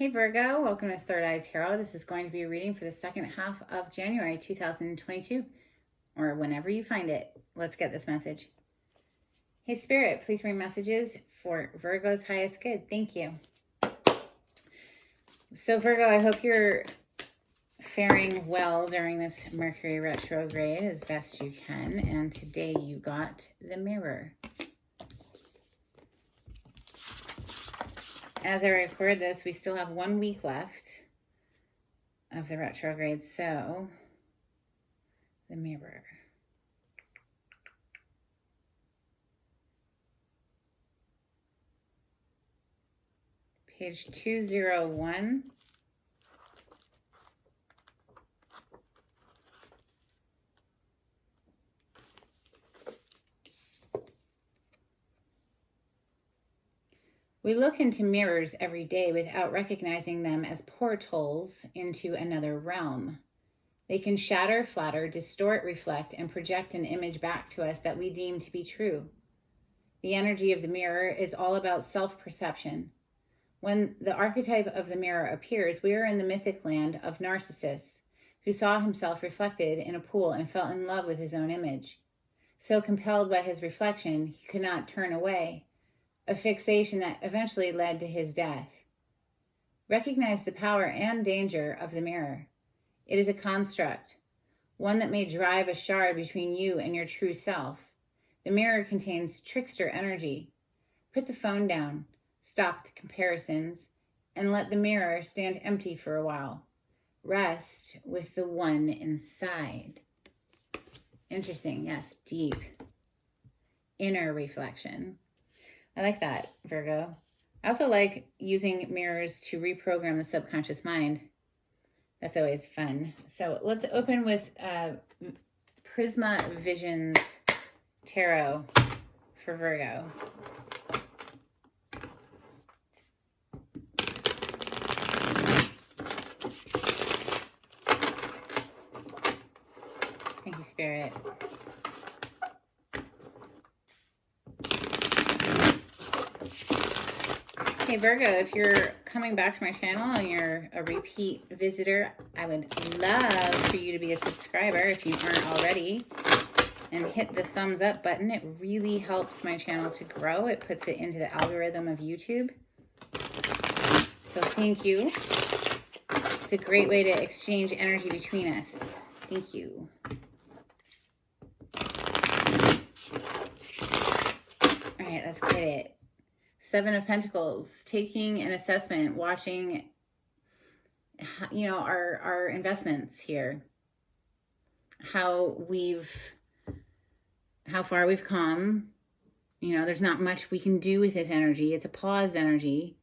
Hey Virgo, welcome to Third Eye Tarot. This is going to be a reading for the second half of January 2022, or whenever you find it. Let's get this message. Hey Spirit, please bring messages for Virgo's highest good. Thank you. So Virgo, I hope you're faring well during this Mercury retrograde as best you can. And today you got the Mirror. As I record this, we still have 1 week left of the retrograde, so the Mirror. Page 201. We look into mirrors every day without recognizing them as portals into another realm. They can shatter, flatter, distort, reflect, and project an image back to us that we deem to be true. The energy of the mirror is all about self-perception. When the archetype of the mirror appears, we are in the mythic land of Narcissus, who saw himself reflected in a pool and fell in love with his own image. So compelled by his reflection, he could not turn away. A fixation that eventually led to his death. Recognize the power and danger of the mirror. It is a construct, one that may drive a shard between you and your true self. The mirror contains trickster energy. Put the phone down, stop the comparisons, and let the mirror stand empty for a while. Rest with the one inside. Interesting, yes, deep inner reflection. I like that, Virgo. I also like using mirrors to reprogram the subconscious mind. That's always fun. So let's open with Prisma Visions Tarot for Virgo. Thank you, Spirit. Hey Virgo, if you're coming back to my channel and you're a repeat visitor, I would love for you to be a subscriber if you aren't already, and hit the thumbs up button. It really helps my channel to grow. It puts it into the algorithm of YouTube. So thank you. It's a great way to exchange energy between us. Thank you. All right, let's get it. 7 of Pentacles, taking an assessment, watching, our investments here, how far we've come. There's not much we can do with this energy. It's a paused energy.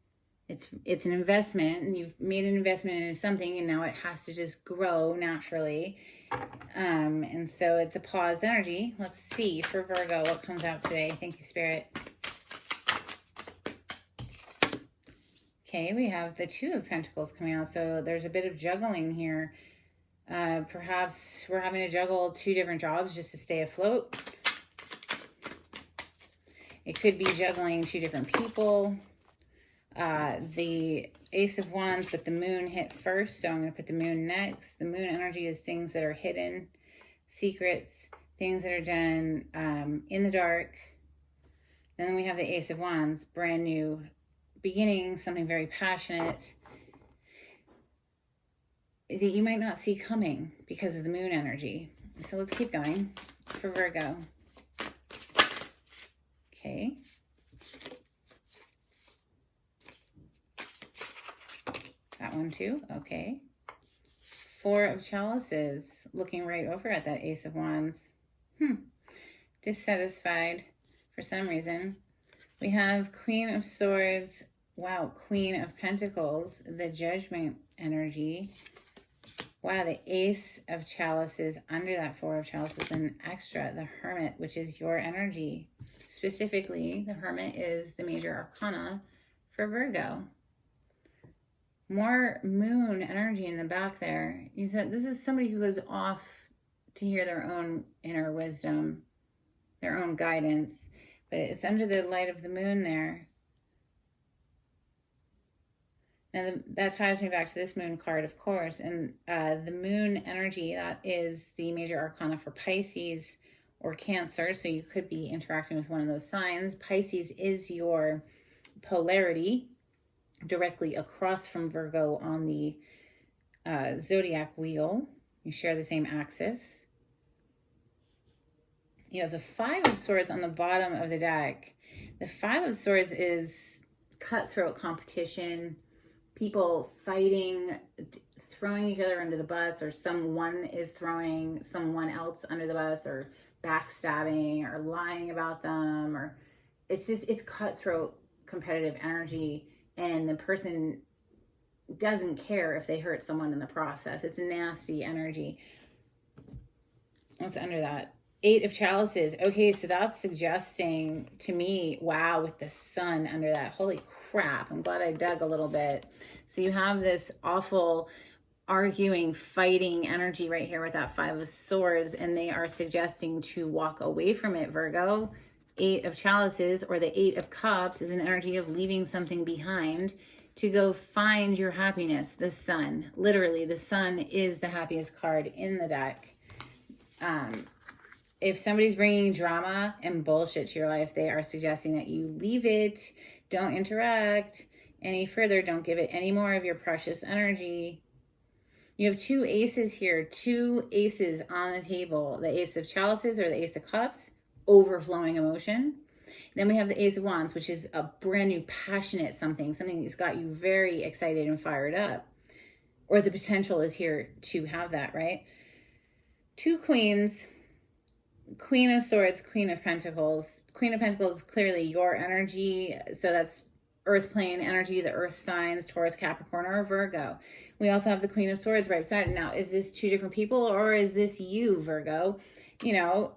It's an investment, and you've made an investment into something, and now it has to just grow naturally. And so it's a paused energy. Let's see for Virgo what comes out today. Thank you, Spirit. Okay, we have the 2 of Pentacles coming out, so there's a bit of juggling here. Perhaps we're having to juggle 2 different jobs just to stay afloat. It could be juggling 2 different people. The Ace of Wands, but the moon hit first, so I'm going to put the moon next. The moon energy is things that are hidden, secrets, things that are done in the dark. Then we have the Ace of Wands, brand new beginning, something very passionate that you might not see coming because of the moon energy. So let's keep going for Virgo. Okay. That one too. Okay. 4 of Chalices, looking right over at that Ace of Wands. Dissatisfied for some reason. We have Queen of Swords. Wow, Queen of Pentacles, the Judgment energy. Wow, the Ace of Chalices under that 4 of Chalices, and extra, the Hermit, which is your energy. Specifically, the Hermit is the major arcana for Virgo. More moon energy in the back there. You said this is somebody who goes off to hear their own inner wisdom, their own guidance. But it's under the light of the moon there. And that ties me back to this moon card, of course. And the moon energy, that is the major arcana for Pisces or Cancer. So you could be interacting with one of those signs. Pisces is your polarity directly across from Virgo on the zodiac wheel. You share the same axis. You have the Five of Swords on the bottom of the deck. The Five of Swords is cutthroat competition, people fighting, throwing each other under the bus, or someone is throwing someone else under the bus, or backstabbing, or lying about them, or it's cutthroat competitive energy, and the person doesn't care if they hurt someone in the process. It's nasty energy. What's under that? Eight of Chalices. Okay, so that's suggesting to me, wow, with the sun under that. Holy crap, I'm glad I dug a little bit. So you have this awful arguing, fighting energy right here with that Five of Swords, and they are suggesting to walk away from it, Virgo. Eight of Chalices, or the Eight of Cups, is an energy of leaving something behind to go find your happiness. The sun, literally, the sun is the happiest card in the deck. If somebody's bringing drama and bullshit to your life, they are suggesting that you leave it. Don't interact any further. Don't give it any more of your precious energy. You have two aces here, two aces on the table. The Ace of Chalices, or the Ace of Cups, overflowing emotion. Then we have the Ace of Wands, which is a brand new passionate something that's got you very excited and fired up. Or the potential is here to have that, right? Two Queens. Queen of Swords, Queen of Pentacles. Queen of Pentacles is clearly your energy. So that's earth plane energy, the earth signs, Taurus, Capricorn, or Virgo. We also have the Queen of Swords right beside it. Now, is this two different people, or is this you, Virgo? You know,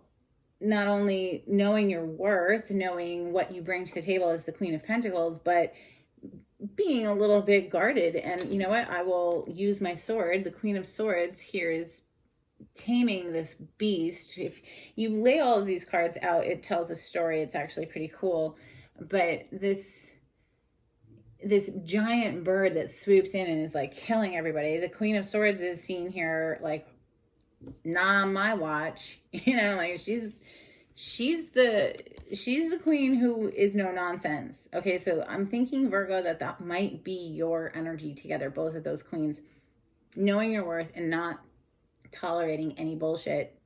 not only knowing your worth, knowing what you bring to the table as the Queen of Pentacles, but being a little bit guarded. And you know what? I will use my sword. The Queen of Swords here is taming this beast. If you lay all of these cards out, it tells a story. It's actually pretty cool. But this giant bird that swoops in and is like killing everybody. The Queen of Swords is seen here like, not on my watch. You know, like she's the queen who is no nonsense. Okay, so I'm thinking, Virgo, that might be your energy together, both of those queens, knowing your worth and not tolerating any bullshit.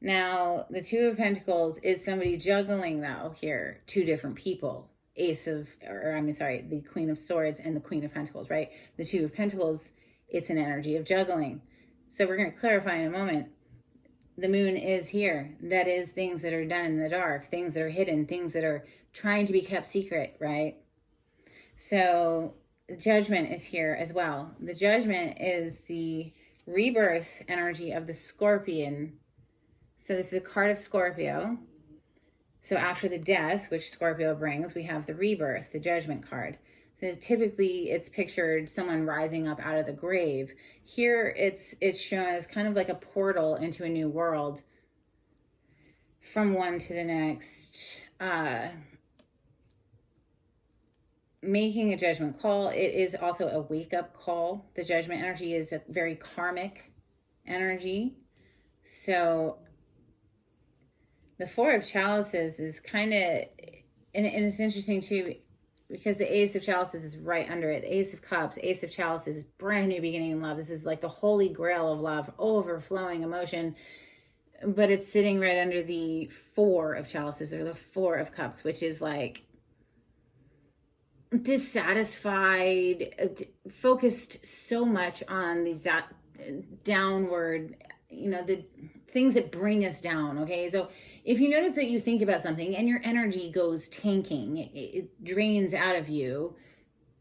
Now, the Two of Pentacles is somebody juggling, though, here, two different people. The Queen of Swords and the Queen of Pentacles, right? The Two of Pentacles, it's an energy of juggling. So we're going to clarify in a moment. The moon is here. That is things that are done in the dark, things that are hidden, things that are trying to be kept secret, right? So the Judgment is here as well. The Judgment is the rebirth energy of the Scorpion. So this is a card of Scorpio. So after the death, which Scorpio brings, we have the rebirth, the Judgment card. So typically it's pictured someone rising up out of the grave. Here it's shown as kind of like a portal into a new world from one to the next. Making a judgment call. It is also a wake-up call. The Judgment energy is a very karmic energy. So the Four of Chalices is kind of, and it's interesting too, because the Ace of Chalices is right under it. The Ace of Cups, Ace of Chalices, brand new beginning in love. This is like the holy grail of love, overflowing emotion. But it's sitting right under the Four of Chalices, or the Four of Cups, which is like dissatisfied, focused so much on these downward, the things that bring us down. Okay, so if you notice that you think about something and your energy goes tanking, it drains out of you,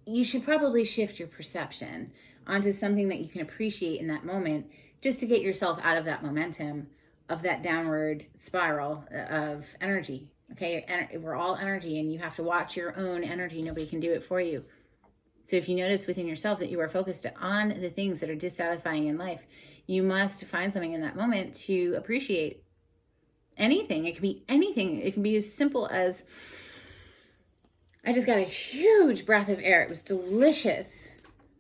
you should probably shift your perception onto something that you can appreciate in that moment, just to get yourself out of that momentum of that downward spiral of energy. Okay, we're all energy, and you have to watch your own energy. Nobody can do it for you. So if you notice within yourself that you are focused on the things that are dissatisfying in life, you must find something in that moment to appreciate. Anything. It can be anything. It can be as simple as I just got a huge breath of air. It was delicious.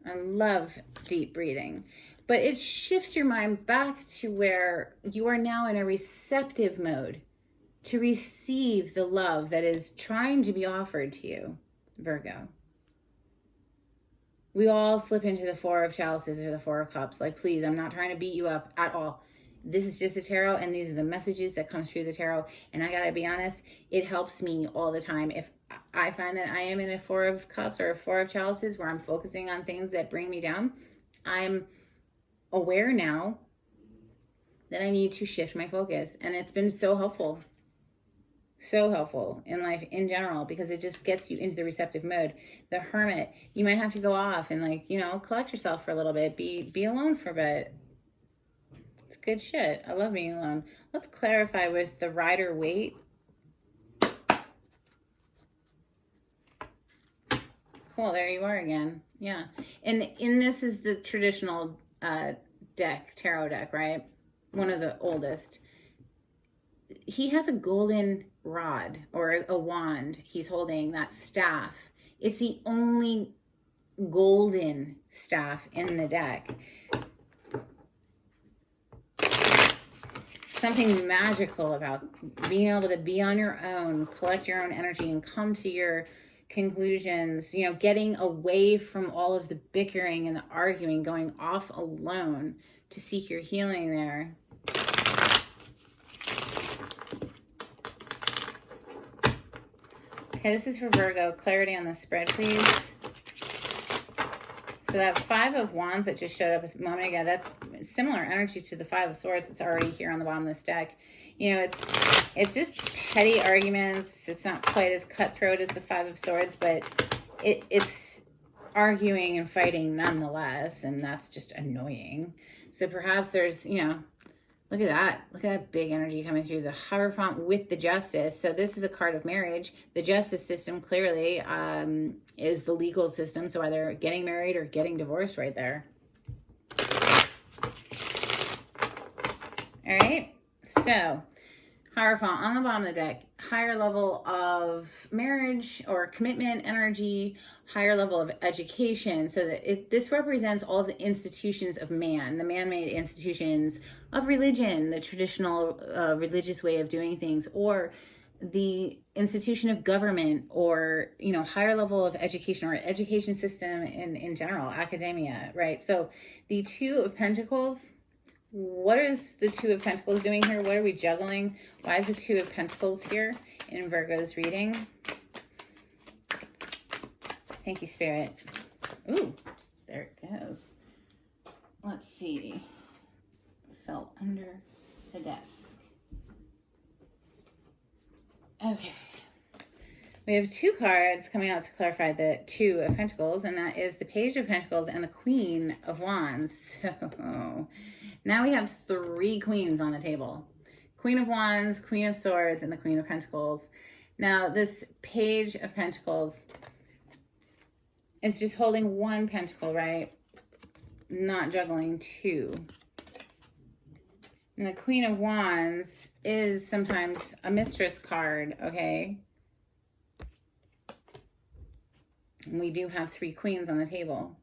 I love deep breathing. But it shifts your mind back to where you are now in a receptive mode to receive the love that is trying to be offered to you, Virgo. We all slip into the Four of Chalices or the Four of Cups. Like, please, I'm not trying to beat you up at all. This is just a tarot, and these are the messages that come through the tarot. And I gotta be honest, it helps me all the time. If I find that I am in a Four of Cups or a Four of Chalices where I'm focusing on things that bring me down, I'm aware now that I need to shift my focus. And it's been so helpful in life in general, because it just gets you into the receptive mode. The Hermit, you might have to go off and, like, you know, collect yourself for a little bit, be alone for a bit. It's good shit. I love being alone. Let's clarify with the Rider Waite. Cool, there you are again. Yeah. And this is the traditional tarot deck, right? One of the oldest. He has a golden rod or a wand. He's holding that staff. It's the only golden staff in the deck. Something magical about being able to be on your own, collect your own energy, and come to your conclusions, you know, getting away from all of the bickering and the arguing, going off alone to seek your healing there. Okay, this is for Virgo. Clarity on the spread, please. So that Five of Wands that just showed up a moment ago, that's similar energy to the Five of Swords that's already here on the bottom of this deck. You know, it's just petty arguments. It's not quite as cutthroat as the Five of Swords, but it's arguing and fighting nonetheless, and that's just annoying. So perhaps there's, you know, look at that. Look at that big energy coming through. The Hierophant with the Justice. So this is a card of marriage. The justice system clearly is the legal system. So either getting married or getting divorced right there. All right. So Hierophant on the bottom of the deck. Higher level of marriage or commitment energy, higher level of education. So that this represents all of the institutions of man, the man-made institutions of religion, the traditional religious way of doing things, or the institution of government, or, you know, higher level of education or education system in general, academia, right? So the Two of Pentacles, what is the Two of Pentacles doing here? What are we juggling? Why is the Two of Pentacles here in Virgo's reading? Thank you, Spirit. Ooh, there it goes. Let's see. Fell under the desk. Okay. We have two cards coming out to clarify the Two of Pentacles, and that is the Page of Pentacles and the Queen of Wands. So now we have three queens on the table. Queen of Wands, Queen of Swords, and the Queen of Pentacles. Now this Page of Pentacles is just holding one pentacle, right? Not juggling two. And the Queen of Wands is sometimes a mistress card, okay? And we do have three queens on the table.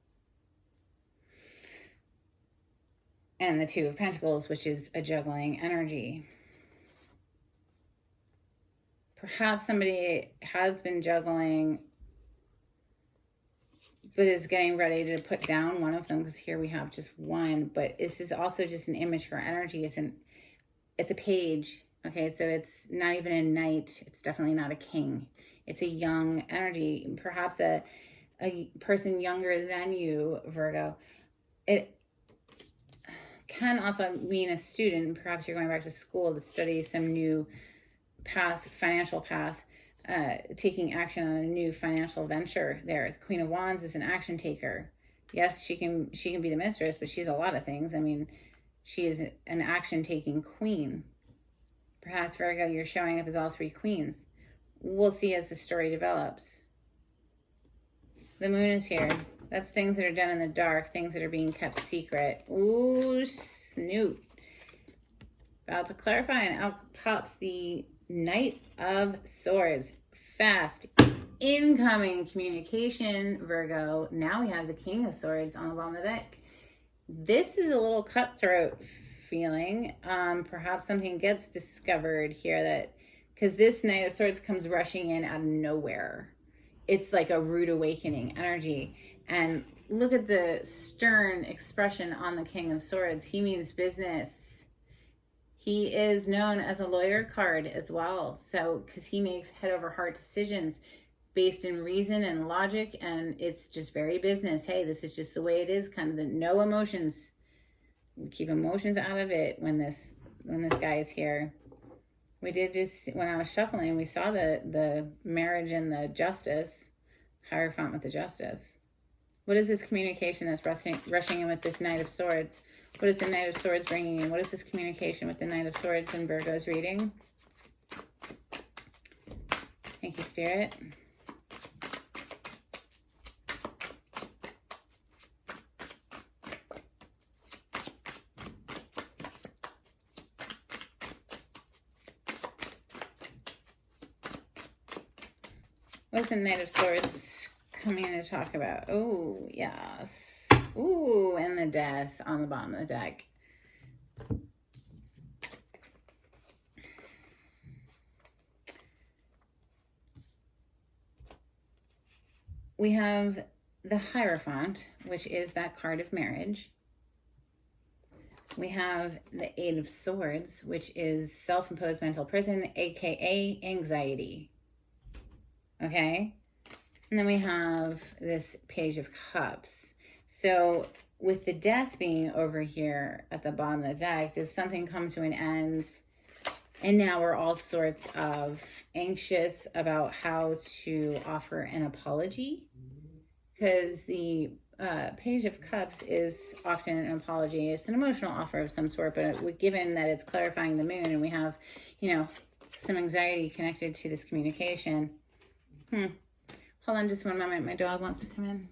And the Two of Pentacles, which is a juggling energy. Perhaps somebody has been juggling, but is getting ready to put down one of them, because here we have just one. But this is also just an immature energy. It's a page, okay? So it's not even a knight. It's definitely not a king. It's a young energy, perhaps a person younger than you, Virgo. It can also mean a student. Perhaps you're going back to school to study some new path, financial path, taking action on a new financial venture there. The Queen of Wands is an action taker. Yes, she can be the mistress, but she's a lot of things. I mean, she is an action-taking queen. Perhaps, Virgo, you're showing up as all three queens. We'll see as the story develops. The Moon is here. That's things that are done in the dark, things that are being kept secret. Ooh, snoot. About to clarify, and out pops the Knight of Swords. Fast, incoming communication, Virgo. Now we have the King of Swords on the bottom of the deck. This is a little cutthroat feeling. Perhaps something gets discovered here that, because this Knight of Swords comes rushing in out of nowhere. It's like a rude awakening energy. And look at the stern expression on the King of Swords. He means business. He is known as a lawyer card as well. So, because he makes head over heart decisions based in reason and logic, and it's just very business. Hey, this is just the way it is, kind of the no emotions. We keep emotions out of it when this guy is here. We did just, when I was shuffling, we saw the marriage and the justice, Hierophant with the justice. What is this communication that's rushing in with this Knight of Swords? What is the Knight of Swords bringing in? What is this communication with the Knight of Swords in Virgo's reading? Thank you, Spirit. What's the Knight of Swords coming in to talk about? Oh, yes. Ooh, and the Death on the bottom of the deck. We have the Hierophant, which is that card of marriage. We have the Eight of Swords, which is self-imposed mental prison, aka anxiety. Okay, and then we have this Page of Cups. So with the Death being over here at the bottom of the deck, does something come to an end? And now we're all sorts of anxious about how to offer an apology, because the Page of Cups is often an apology. It's an emotional offer of some sort, but given that it's clarifying the moon and we have, you know, some anxiety connected to this communication. Hold on just one moment. My dog wants to come in.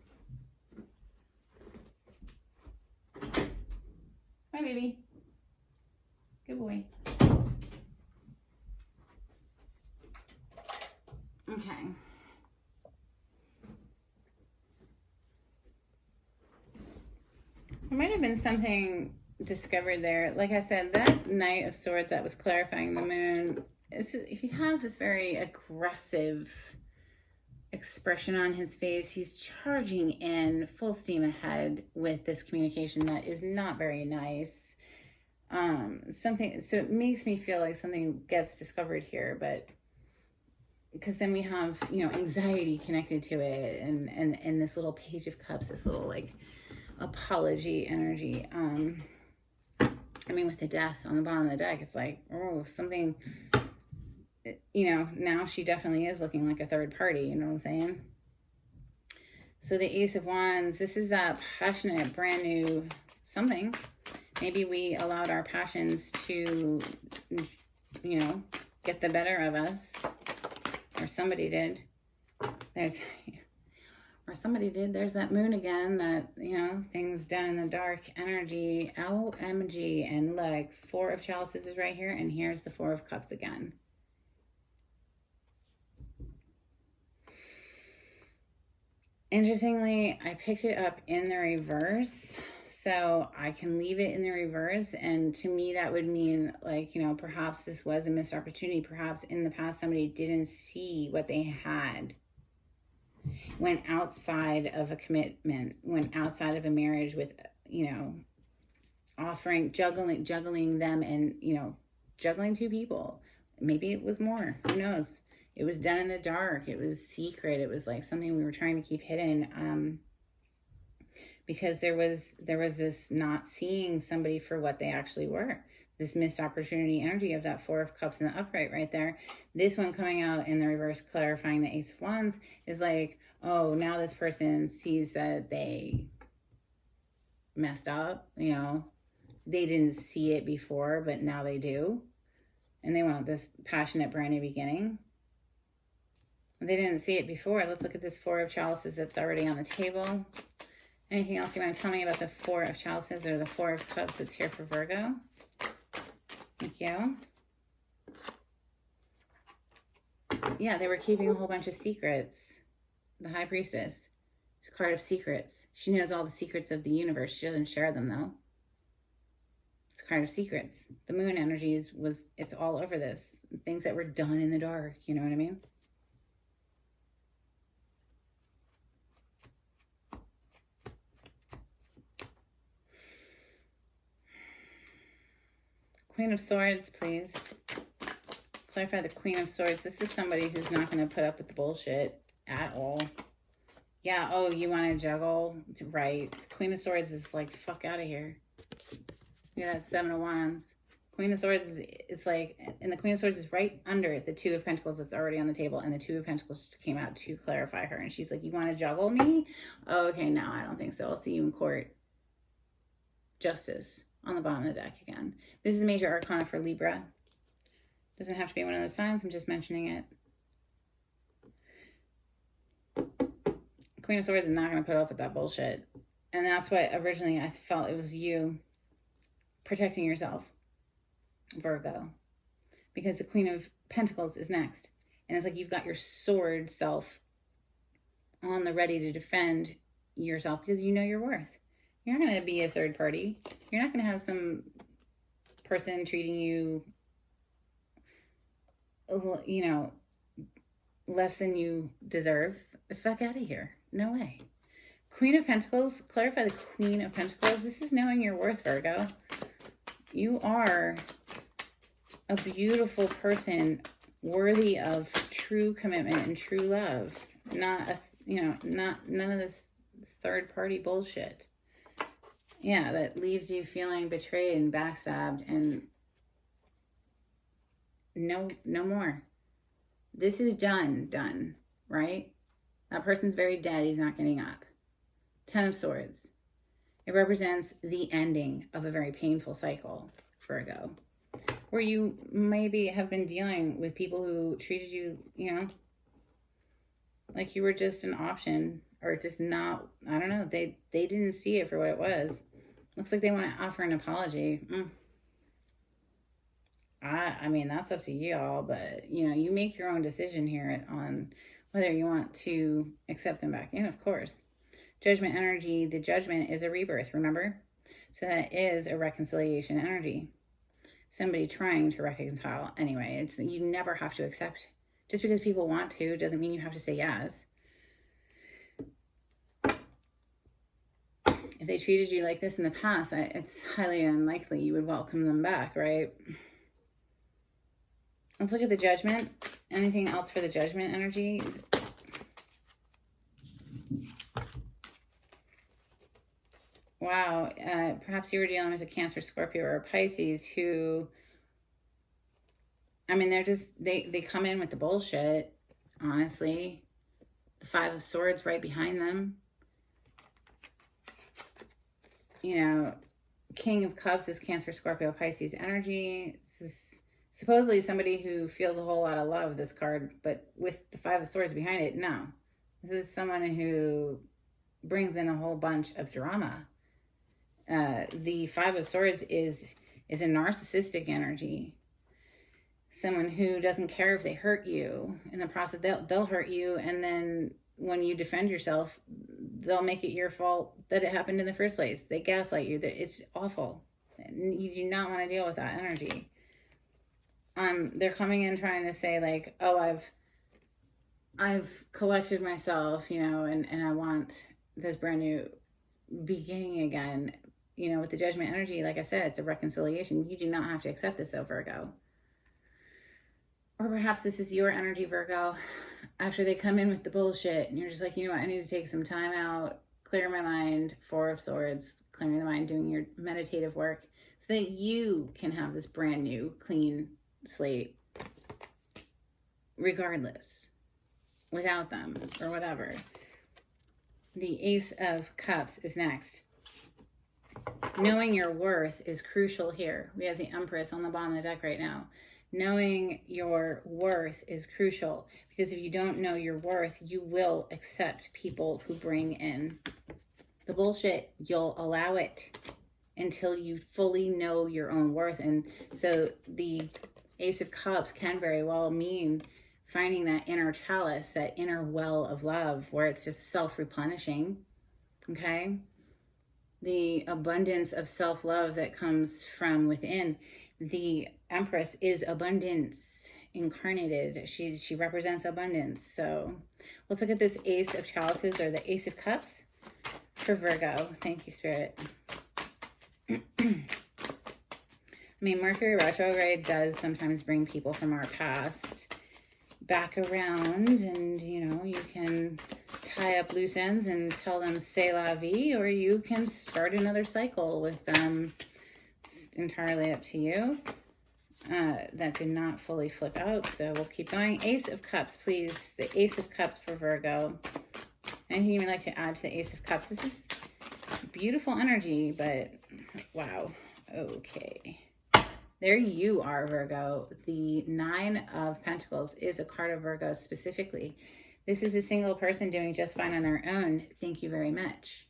Hi, baby. Good boy. Okay. There might have been something discovered there. Like I said, that Knight of Swords that was clarifying the moon, he has this very aggressive expression on his face. He's charging in full steam ahead with this communication that is not very nice. So it makes me feel like something gets discovered here, but because then we have, you know, anxiety connected to it, and this little Page of Cups, this little like apology energy. I mean, with the Death on the bottom of the deck, it's like, oh, something, you know, now she definitely is looking like a third party, you know what I'm saying? So the Ace of Wands, this is that passionate, brand new something. Maybe we allowed our passions to, you know, get the better of us, or somebody did. There's that moon again, that, you know, things done in the dark energy, OMG. And look, Four of Chalices is right here, and here's the Four of Cups again. Interestingly, I picked it up in the reverse, so I can leave it in the reverse. And to me, that would mean, like, you know, perhaps this was a missed opportunity. Perhaps in the past, somebody didn't see what they had, went outside of a commitment, went outside of a marriage with, you know, offering, juggling them, and, you know, juggling two people. Maybe it was more, who knows? It was done in the dark. It was secret. It was like something we were trying to keep hidden, because there was this not seeing somebody for what they actually were. This missed opportunity energy of that Four of Cups in the upright right there. This one coming out in the reverse, clarifying the Ace of Wands, is like, oh, now this person sees that they messed up. You know, they didn't see it before, but now they do. And they want this passionate, brand new beginning. They didn't see it before. Let's look at this Four of Chalices that's already on the table. Anything else you want to tell me about the Four of Chalices or the Four of Cups that's here for Virgo? Thank you. Yeah, they were keeping a whole bunch of secrets. the High Priestess. It's a card of secrets. She knows all the secrets of the universe. She doesn't share them, though. It's a card of secrets. The Moon energies it's all over this. Things that were done in the dark. You know what I mean? Queen of Swords, please. Clarify the Queen of Swords. This is somebody who's not going to put up with the bullshit at all. Yeah, oh, you want to juggle? Right. Queen of Swords is like, fuck out of here. Yeah, that's 7 of Wands. Queen of Swords is like, and the Queen of Swords is right under the Two of Pentacles that's already on the table, and the Two of Pentacles just came out to clarify her, and she's like, you want to juggle me? Oh, okay, no, I don't think so. I'll see you in court. Justice on the bottom of the deck again. This is major arcana for Libra. Doesn't have to be one of those signs. I'm just mentioning it. Queen of Swords is not going to put up with that bullshit. And that's what originally I felt it was you protecting yourself, Virgo. Because the Queen of Pentacles is next. And it's like you've got your sword self on the ready to defend yourself because you know your worth. You're not going to be a third party. You're not going to have some person treating you, you know, less than you deserve. The fuck out of here. No way. Queen of Pentacles. Clarify the Queen of Pentacles. This is knowing your worth, Virgo. You are a beautiful person worthy of true commitment and true love. Not none of this third party bullshit. Yeah, that leaves you feeling betrayed and backstabbed and no more. This is done, right? That person's very dead. He's not getting up. 10 of Swords. It represents the ending of a very painful cycle, Virgo, where you maybe have been dealing with people who treated you, you know, like you were just an option or just not, I don't know. They didn't see it for what it was. Looks like they want to offer an apology. I mean, that's up to y'all, but, you know, you make your own decision here on whether you want to accept them back in, of course. Judgment energy, the judgment is a rebirth, remember? So that is a reconciliation energy. Somebody trying to reconcile. Anyway, you never have to accept. Just because people want to doesn't mean you have to say yes. If they treated you like this in the past, it's highly unlikely you would welcome them back, right? Let's look at the judgment. Anything else for the judgment energy? Wow. Perhaps you were dealing with a Cancer, Scorpio, or a Pisces who, I mean, they come in with the bullshit, honestly. The Five of Swords right behind them. You know, King of Cups is Cancer, Scorpio, Pisces energy. This is supposedly somebody who feels a whole lot of love, this card, but with the Five of Swords behind it, no. This is someone who brings in a whole bunch of drama. The Five of Swords is a narcissistic energy. Someone who doesn't care if they hurt you. In the process, they'll hurt you, and then when you defend yourself, they'll make it your fault that it happened in the first place. They gaslight you. It's awful. You do not want to deal with that energy. They're coming in trying to say like, oh, I've collected myself, you know, and I want this brand new beginning again. You know, with the judgment energy, like I said, it's a reconciliation. You do not have to accept this, though, Virgo. Or perhaps this is your energy, Virgo, after they come in with the bullshit, and you're just like, you know what, I need to take some time out, clear my mind. Four of Swords, clearing the mind, doing your meditative work, so that you can have this brand new, clean slate, regardless, without them, or whatever. The Ace of Cups is next. Knowing your worth is crucial here. We have the Empress on the bottom of the deck right now. Knowing your worth is crucial, because if you don't know your worth, you will accept people who bring in the bullshit. You'll allow it until you fully know your own worth. And so the Ace of Cups can very well mean finding that inner chalice, that inner well of love where it's just self-replenishing, okay? The abundance of self-love that comes from within. The Empress is abundance incarnated. She represents abundance. So let's look at this Ace of Chalices, or the Ace of Cups for Virgo. Thank you, Spirit. I mean, Mercury retrograde does sometimes bring people from our past back around, and you know, you can tie up loose ends and tell them c'est la vie, or you can start another cycle with them. It's entirely up to you. That did not fully flip out, so we'll keep going. Ace of Cups, please. The Ace of Cups for Virgo. Anything you would like to add to the Ace of Cups? This is beautiful energy, but wow. Okay. There you are, Virgo. The Nine of Pentacles is a card of Virgo specifically. This is a single person doing just fine on their own. Thank you very much.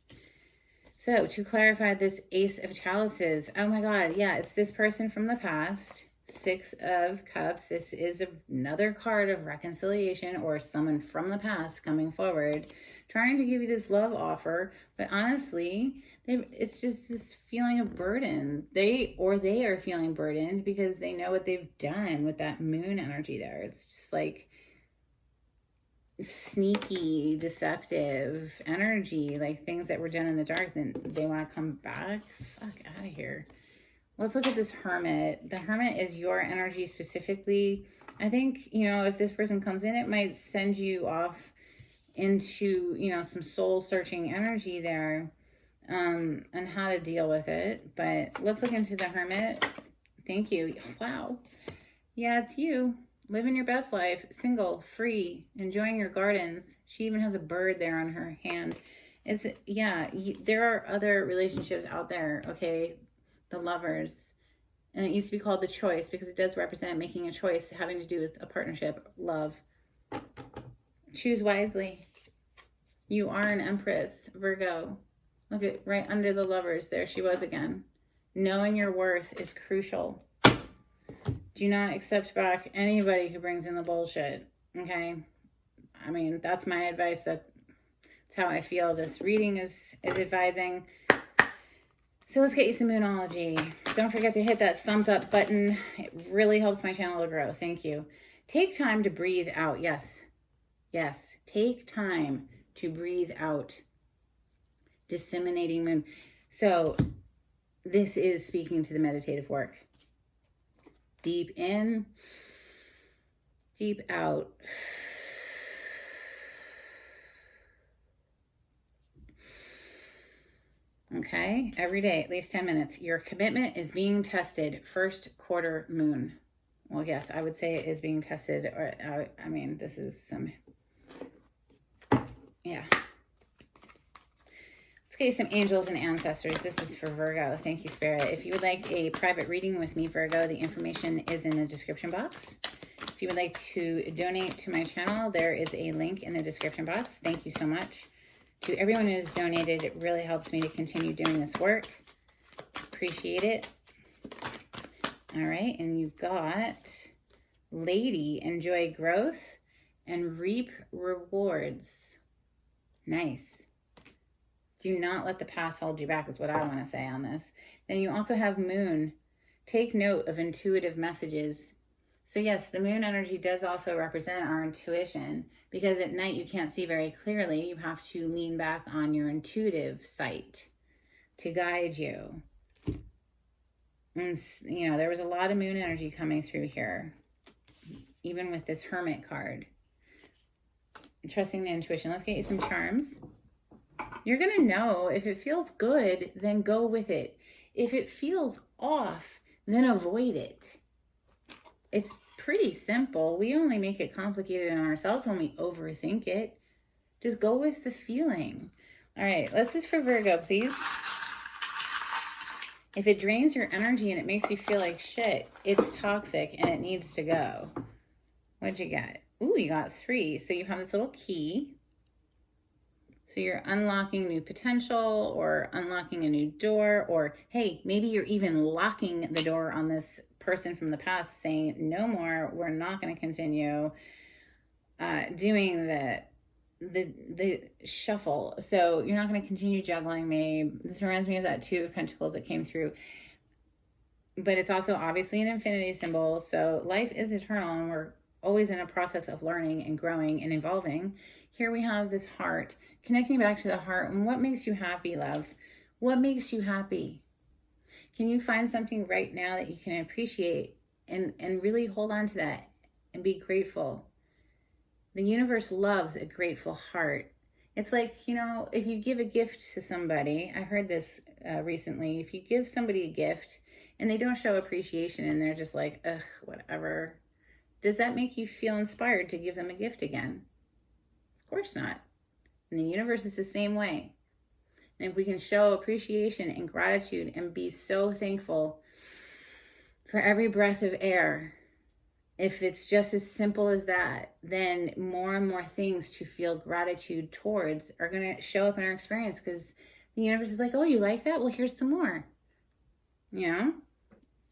So to clarify this Ace of Chalices, oh my God, yeah, it's this person from the past. Six of Cups. This is another card of reconciliation, or someone from the past coming forward, trying to give you this love offer. But honestly, it's just this feeling of burden. They are feeling burdened because they know what they've done with that moon energy there. It's just like sneaky, deceptive energy, like things that were done in the dark, then they want to come back. Fuck out of here. Let's look at this Hermit. The Hermit is your energy specifically. I think, you know, if this person comes in, it might send you off into, you know, some soul-searching energy there, and how to deal with it. But let's look into the Hermit. Thank you. Wow. Yeah, it's you. Living your best life. Single, free, enjoying your gardens. She even has a bird there on her hand. It's, yeah, there are other relationships out there, okay? The Lovers, and it used to be called the Choice because it does represent making a choice having to do with a partnership, love. Choose wisely. You are an Empress, Virgo. Look at right under the Lovers. There she was again. Knowing your worth is crucial. Do not accept back anybody who brings in the bullshit, okay? I mean, that's my advice. That's how I feel this reading is advising. So let's get you some Moonology. Don't forget to hit that thumbs up button. It really helps my channel to grow. Thank you. Take time to breathe out. Yes. Yes. Take time to breathe out. Disseminating moon. So this is speaking to the meditative work. Deep in, deep out. Okay, every day, at least 10 minutes. Your commitment is being tested. First quarter moon. Well, yes, I would say it is being tested. Or I mean, this is some, yeah. Let's get you some angels and ancestors. This is for Virgo. Thank you, Spirit. If you would like a private reading with me, Virgo, the information is in the description box. If you would like to donate to my channel, there is a link in the description box. Thank you so much. To everyone who's donated, it really helps me to continue doing this work. Appreciate it. All right, and you've got Lady, enjoy growth and reap rewards. Nice. Do not let the past hold you back is what I want to say on this. Then you also have Moon. Take note of intuitive messages. So yes, the moon energy does also represent our intuition, because at night you can't see very clearly. You have to lean back on your intuitive sight to guide you. And, you know, there was a lot of moon energy coming through here, even with this Hermit card. Trusting the intuition. Let's get you some charms. You're going to know if it feels good, then go with it. If it feels off, then avoid it. It's pretty simple. We only make it complicated on ourselves when we overthink it. Just go with the feeling. All right, this is for Virgo, please. If it drains your energy and it makes you feel like shit, it's toxic and it needs to go. What'd you get? Ooh, you got 3. So you have this little key. So you're unlocking new potential, or unlocking a new door, or hey, maybe you're even locking the door on this person from the past, saying no more, we're not going to continue. doing the shuffle. So you're not going to continue juggling me. This reminds me of that Two of Pentacles that came through. But it's also obviously an infinity symbol. So life is eternal and we're always in a process of learning and growing and evolving. Here we have this heart, connecting back to the heart. And what makes you happy, love? What makes you happy? Can you find something right now that you can appreciate and really hold on to that and be grateful? The universe loves a grateful heart. It's like, you know, if you give a gift to somebody, I heard this recently, if you give somebody a gift and they don't show appreciation and they're just like, ugh, whatever, does that make you feel inspired to give them a gift again? Of course not. And the universe is the same way. And if we can show appreciation and gratitude and be so thankful for every breath of air, if it's just as simple as that, then more and more things to feel gratitude towards are going to show up in our experience, because the universe is like, oh, you like that? Well, here's some more, you know?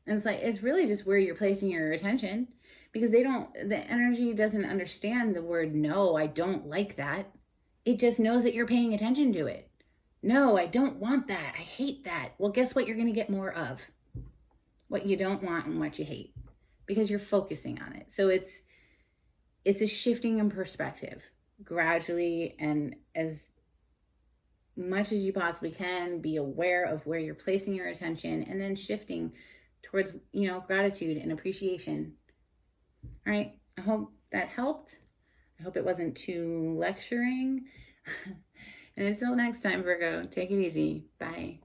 And it's like, it's really just where you're placing your attention, because the energy doesn't understand the word, no, I don't like that. It just knows that you're paying attention to it. No, I don't want that. I hate that. Well, guess what you're going to get more of? What you don't want and what you hate, because you're focusing on it. So it's a shifting in perspective gradually, and as much as you possibly can, be aware of where you're placing your attention and then shifting towards, you know, gratitude and appreciation. All right. I hope that helped. I hope it wasn't too lecturing. And until next time, Virgo, take it easy. Bye.